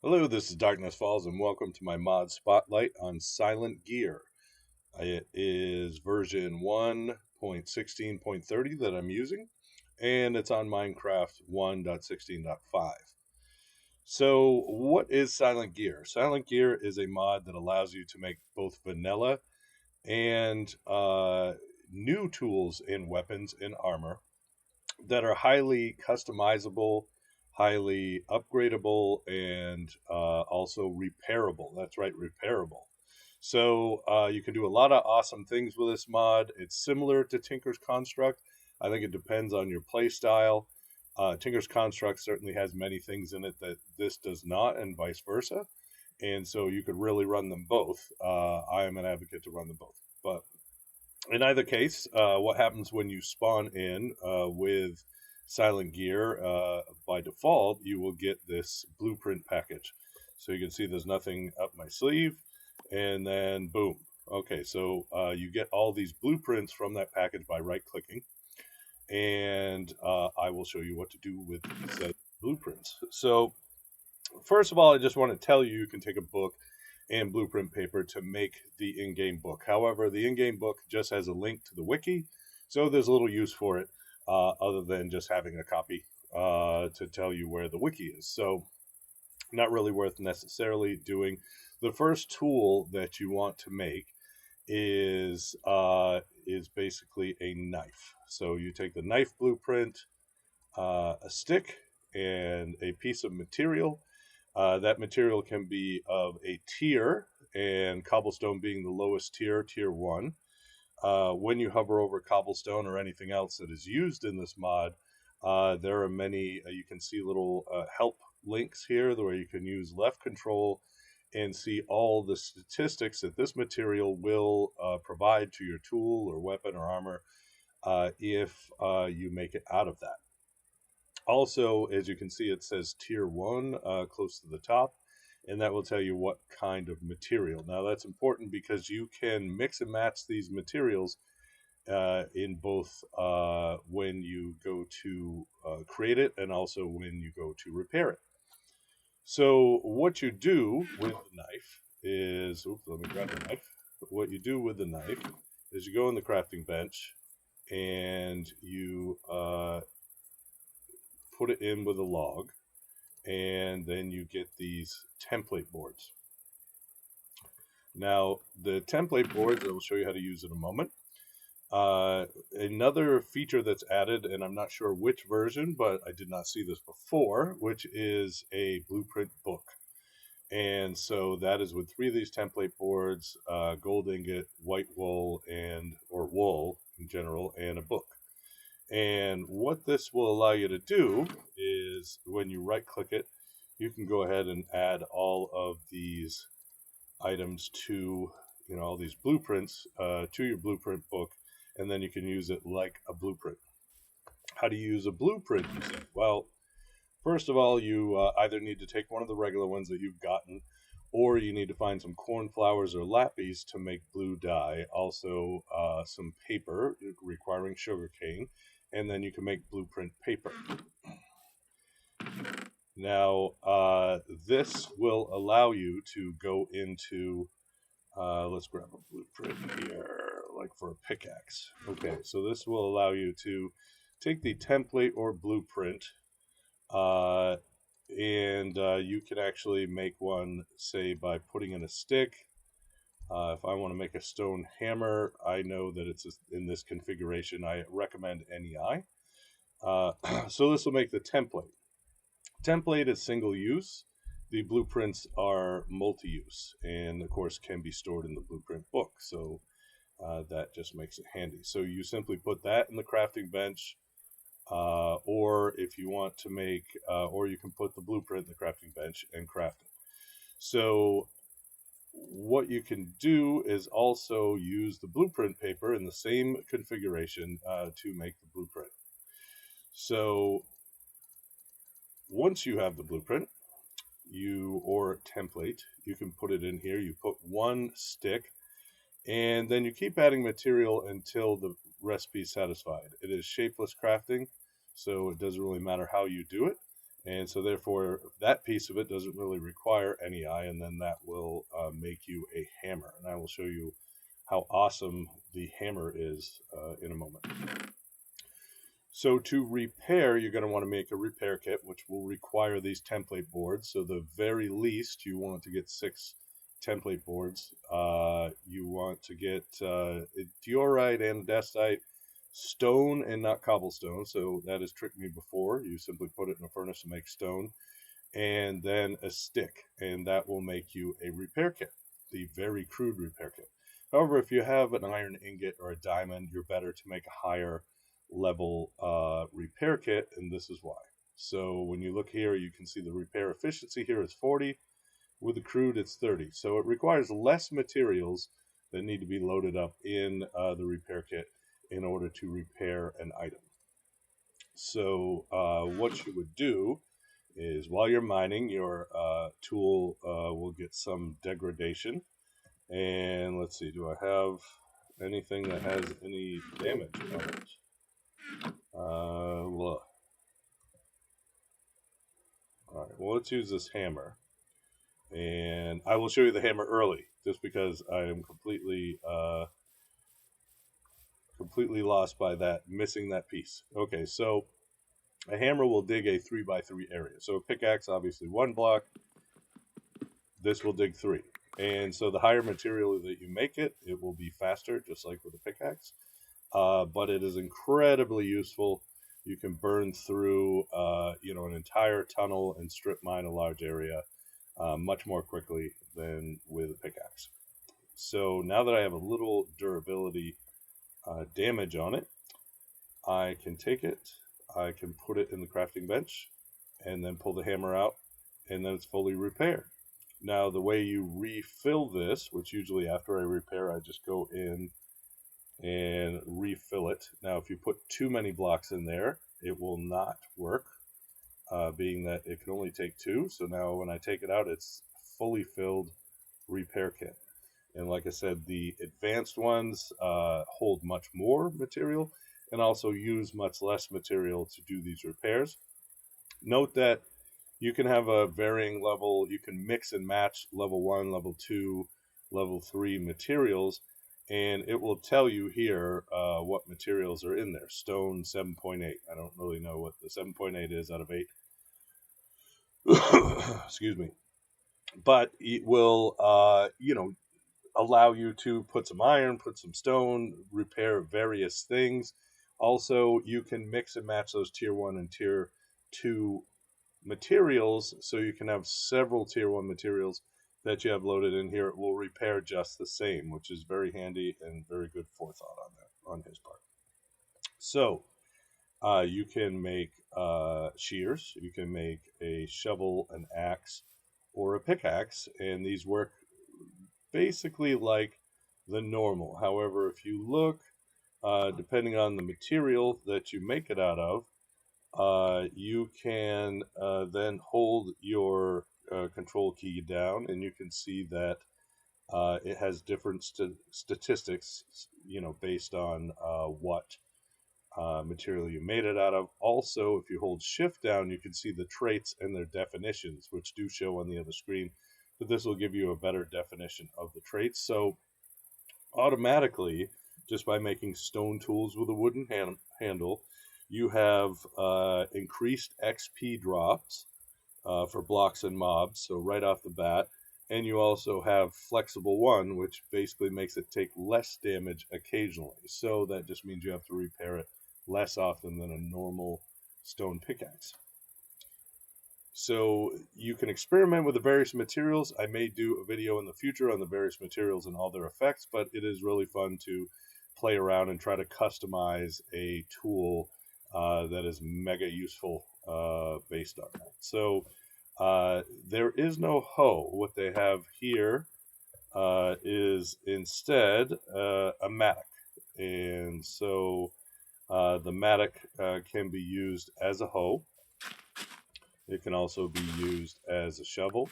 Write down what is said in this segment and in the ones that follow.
Hello, this is Darkness Falls, and welcome to my mod spotlight on Silent Gear. It is version 1.16.30 that I'm using, and it's on Minecraft 1.16.5. So, what is Silent Gear? Silent Gear is a mod that allows you to make both vanilla and new tools and weapons and armor that are highly customizable, highly upgradable, and also repairable. That's right, repairable. So you can do a lot of awesome things with this mod. It's similar to Tinker's Construct. I think it depends on your play style. Tinker's Construct certainly has many things in it that this does not, and vice versa. And so you could really run them both. I am an advocate to run them both. But in either case, what happens when you spawn in with Silent Gear, by default, you will get this blueprint package. So you can see there's nothing up my sleeve, and then boom. Okay, so you get all these blueprints from that package by right-clicking, and I will show you what to do with said blueprints. So first of all, I just want to tell you can take a book and blueprint paper to make the in-game book. However, the in-game book just has a link to the wiki, so there's little use for it other than just having a copy to tell you where the wiki is. So not really worth necessarily doing. The first tool that you want to make is basically a knife. So you take the knife blueprint, a stick, and a piece of material. That material can be of a tier, and cobblestone being the lowest tier, tier 1. When you hover over cobblestone or anything else that is used in this mod, there are many, you can see little help links here where you can use left control and see all the statistics that this material will provide to your tool or weapon or armor if you make it out of that. Also, as you can see, it says tier 1 close to the top, and that will tell you what kind of material. Now, that's important because you can mix and match these materials in both when you go to create it and also when you go to repair it. So, what you do with the knife is, oops, let me grab the knife. What you do with the knife is you go on the crafting bench and you put it in with a log, and then you get these template boards. Now, the template boards, I will show you how to use in a moment. Another feature that's added, and I'm not sure which version, but I did not see this before, which is a blueprint book. And so that is with 3 of these template boards, gold ingot, white wool, or wool in general, and a book. And what this will allow you to do is when you right click it, you can go ahead and add all of these items to, all these blueprints to your blueprint book, and then you can use it like a blueprint. How do you use a blueprint, you say? Well, first of all, you either need to take one of the regular ones that you've gotten, or you need to find some cornflowers or lapis to make blue dye. Also, some paper requiring sugarcane, and then you can make blueprint paper. Now, this will allow you to go into, let's grab a blueprint here, like for a pickaxe. Okay, so this will allow you to take the template or blueprint, uh, and you can actually make one, say, by putting in a stick. If I want to make a stone hammer, I know that it's in this configuration. I recommend NEI. So this will make the template. Template is single use. The blueprints are multi-use, and of course can be stored in the blueprint book. So that just makes it handy. So you simply put that in the crafting bench, or if you want to make, or you can put the blueprint in the crafting bench and craft it. So what you can do is also use the blueprint paper in the same configuration to make the blueprint. So once you have the blueprint, or template, you can put it in here. You put one stick, and then you keep adding material until the recipe is satisfied. It is shapeless crafting, so it doesn't really matter how you do it. And so therefore that piece of it doesn't really require any eye, and then that will make you a hammer. And I will show you how awesome the hammer is in a moment. So to repair, you're going to want to make a repair kit, which will require these template boards. So the very least, you want to get 6 template boards. You want to get diorite, andesite, stone, and not cobblestone. So that has tricked me before. You simply put it in a furnace to make stone, and then a stick, and that will make you a repair kit, the very crude repair kit. However, if you have an iron ingot or a diamond, you're better to make a higher level repair kit, and this is why. So when you look here, you can see the repair efficiency here is 40. With the crude, it's 30. So it requires less materials that need to be loaded up in the repair kit in order to repair an item. So what you would do is while you're mining, your tool will get some degradation. And let's see, do I have anything that has any damage on it? Look. All right, well, let's use this hammer. And I will show you the hammer early, just because I am completely lost by that, missing that piece. Okay, so a hammer will dig a 3x3 area. So a pickaxe, obviously 1 block. This will dig 3. And so the higher material that you make it, it will be faster, just like with a pickaxe. But it is incredibly useful. You can burn through, an entire tunnel and strip mine a large area much more quickly than with a pickaxe. So now that I have a little durability damage on it, I can take it, I can put it in the crafting bench, and then pull the hammer out, and then it's fully repaired. Now, the way you refill this, which usually after I repair, I just go in and refill it. Now, if you put too many blocks in there, it will not work, being that it can only take 2. So now when I take it out, it's fully filled repair kit. And like I said, the advanced ones hold much more material and also use much less material to do these repairs. Note that you can have a varying level. You can mix and match level 1, level 2, level 3 materials, and it will tell you here what materials are in there. Stone 7.8. I don't really know what the 7.8 is out of 8. Excuse me. But it will, allow you to put some iron, put some stone, repair various things. Also, you can mix and match those tier 1 and tier 2 materials, so you can have several tier 1 materials that you have loaded in here. It will repair just the same, which is very handy and very good forethought on his part. So you can make shears, you can make a shovel, an axe, or a pickaxe, and these work basically like the normal. However, if you look, depending on the material that you make it out of, you can then hold your control key down, and you can see that it has different statistics, based on what material you made it out of. Also, if you hold shift down, you can see the traits and their definitions, which do show on the other screen, but this will give you a better definition of the traits. So automatically, just by making stone tools with a wooden handle, you have increased XP drops for blocks and mobs, so right off the bat. And you also have flexible 1, which basically makes it take less damage occasionally. So that just means you have to repair it less often than a normal stone pickaxe. So you can experiment with the various materials. I may do a video in the future on the various materials and all their effects, but it is really fun to play around and try to customize a tool that is mega useful based on that. So there is no hoe. What they have here is instead a mattock. And so the mattock can be used as a hoe. It can also be used as a shovel,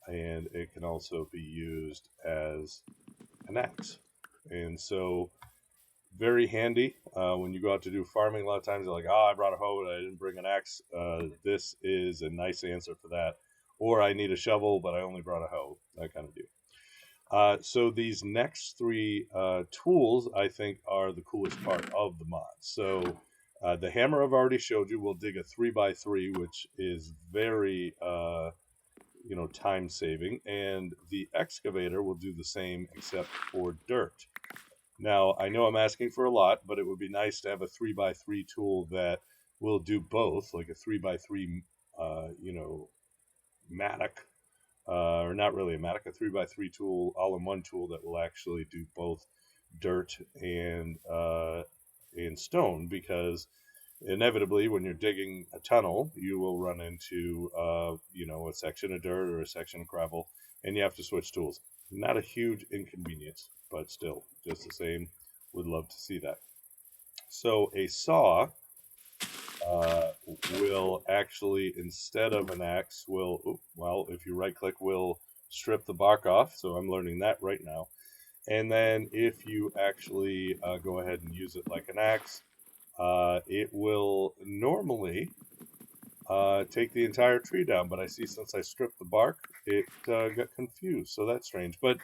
and it can also be used as an axe. And so very handy when you go out to do farming. A lot of times you're like, oh, I brought a hoe, but I didn't bring an axe. This is a nice answer for that. Or I need a shovel, but I only brought a hoe. That kind of deal. So these next three tools, I think, are the coolest part of the mod. So the hammer I've already showed you will dig a 3x3, which is very time saving, and the excavator will do the same except for dirt. Now I know I'm asking for a lot, but it would be nice to have a 3x3 tool that will do both, like a 3x3, mattock, or not really a mattock, a 3x3 tool, all-in-one tool that will actually do both dirt and stone, because inevitably when you're digging a tunnel you will run into a section of dirt or a section of gravel, and you have to switch tools. Not a huge inconvenience, but still just the same, would love to see that. So a saw uh, will actually, instead of an axe, if you right click, will strip the bark off. So I'm learning that right now. And then if you actually go ahead and use it like an axe, it will normally take the entire tree down. But I see since I stripped the bark, it got confused. So that's strange. But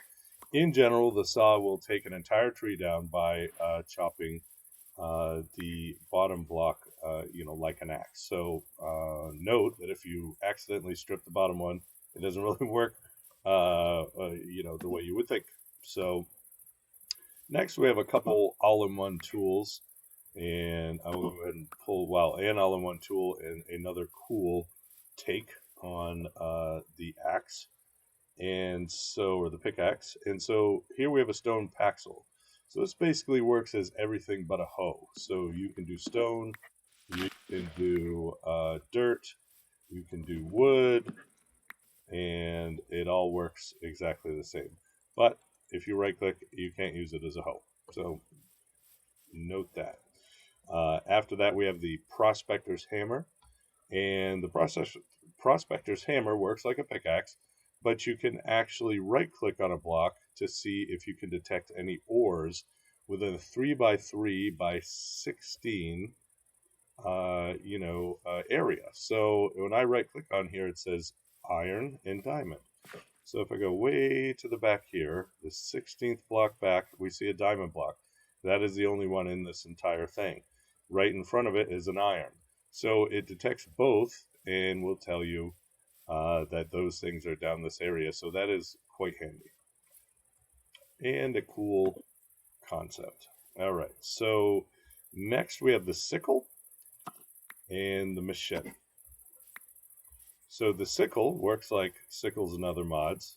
in general, the saw will take an entire tree down by chopping the bottom block, like an axe. So note that if you accidentally strip the bottom one, it doesn't really work, the way you would think. So next we have a couple all-in-one tools, and I will go ahead and pull, an all-in-one tool and another cool take on the axe. And so, or the pickaxe. And so here we have a stone paxel. So this basically works as everything but a hoe. So you can do stone, you can do dirt, you can do wood, and it all works exactly the same. But if you right click, you can't use it as a hoe. So note that. After that, we have the prospector's hammer. And the prospector's hammer works like a pickaxe, but you can actually right click on a block to see if you can detect any ores within a 3x3x16 area. So when I right click on here, it says iron and diamond. So if I go way to the back here, the 16th block back, we see a diamond block. That is the only one in this entire thing. Right in front of it is an iron. So it detects both and will tell you that those things are down this area. So that is quite handy and a cool concept. All right, so next we have the sickle and the machete. So the sickle works like sickles and other mods,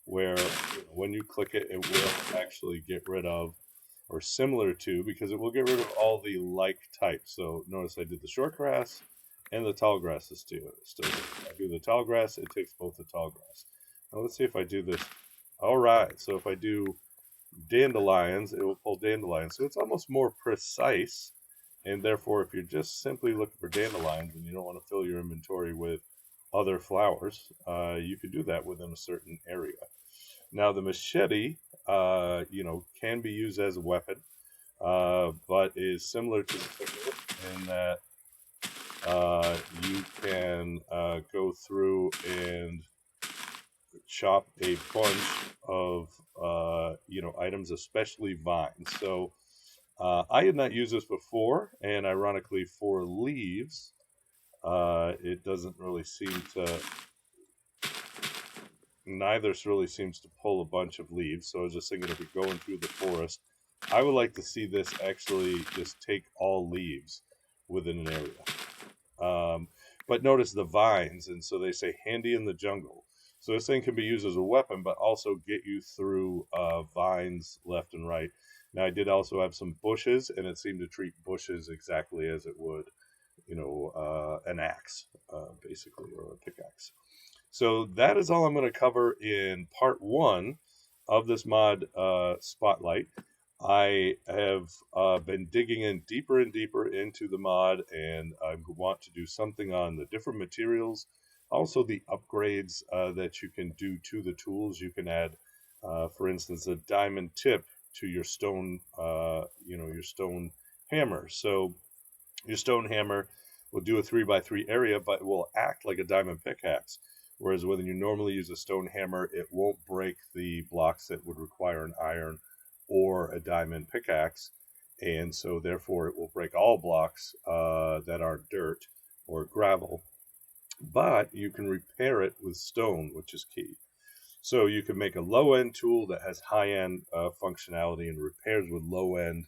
where when you click it, it will actually get rid of, or similar to, because it will get rid of all the like types. So notice I did the short grass and the tall grass is still. If I do the tall grass, it takes both the tall grass. Now let's see if I do this. All right, so if I do dandelions, it will pull dandelions. So it's almost more precise. And therefore, if you're just simply looking for dandelions and you don't want to fill your inventory with other flowers, you can do that within a certain area. Now, the machete, can be used as a weapon, but is similar to the sickle in that you can go through and chop a bunch of items, especially vines. So I had not used this before, and ironically, for leaves, it doesn't really seem to. Neither really seems to pull a bunch of leaves. So I was just thinking, if you're going through the forest, I would like to see this actually just take all leaves within an area. But notice the vines, and so they say handy in the jungle. So this thing can be used as a weapon, but also get you through vines left and right. Now I did also have some bushes, and it seemed to treat bushes exactly as it would, an axe, basically, or a pickaxe. So that is all I'm going to cover in part one of this mod spotlight. I have been digging in deeper and deeper into the mod, and I want to do something on the different materials, also the upgrades that you can do to the tools. You can add, for instance, a diamond tip to your stone, your stone hammer. So your stone hammer will do a 3x3 area, but it will act like a diamond pickaxe. Whereas when you normally use a stone hammer, it won't break the blocks that would require an iron or a diamond pickaxe. And so therefore it will break all blocks that aren't dirt or gravel. But you can repair it with stone, which is key. So you can make a low end tool that has high end functionality and repairs with low end,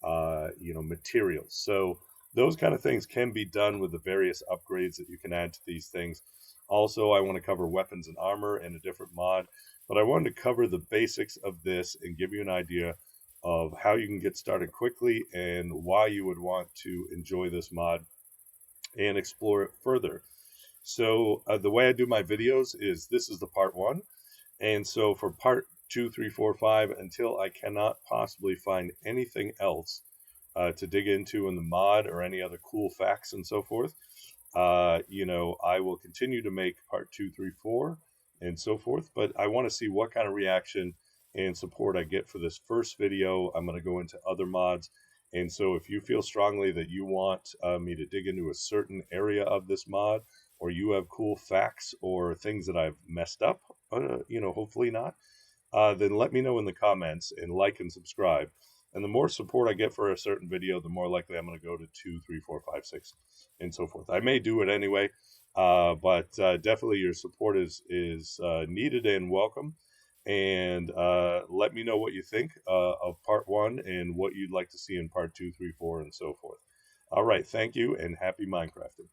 materials. So those kind of things can be done with the various upgrades that you can add to these things. Also, I want to cover weapons and armor in a different mod, but I wanted to cover the basics of this and give you an idea of how you can get started quickly and why you would want to enjoy this mod and explore it further. So the way I do my videos is this is the part one. And so for part 2, 3, 4, 5, until I cannot possibly find anything else to dig into in the mod or any other cool facts and so forth, I will continue to make part 2, 3, 4 and so forth. But I want to see what kind of reaction and support I get for this first video. I'm going to go into other mods. And so if you feel strongly that you want me to dig into a certain area of this mod, or you have cool facts or things that I've messed up, hopefully not, then let me know in the comments and like and subscribe. And the more support I get for a certain video, the more likely I'm going to go to 2, 3, 4, 5, 6, and so forth. I may do it anyway, but definitely your support is needed and welcome. And let me know what you think of part one and what you'd like to see in part 2, 3, 4, and so forth. All right, thank you and happy Minecrafting.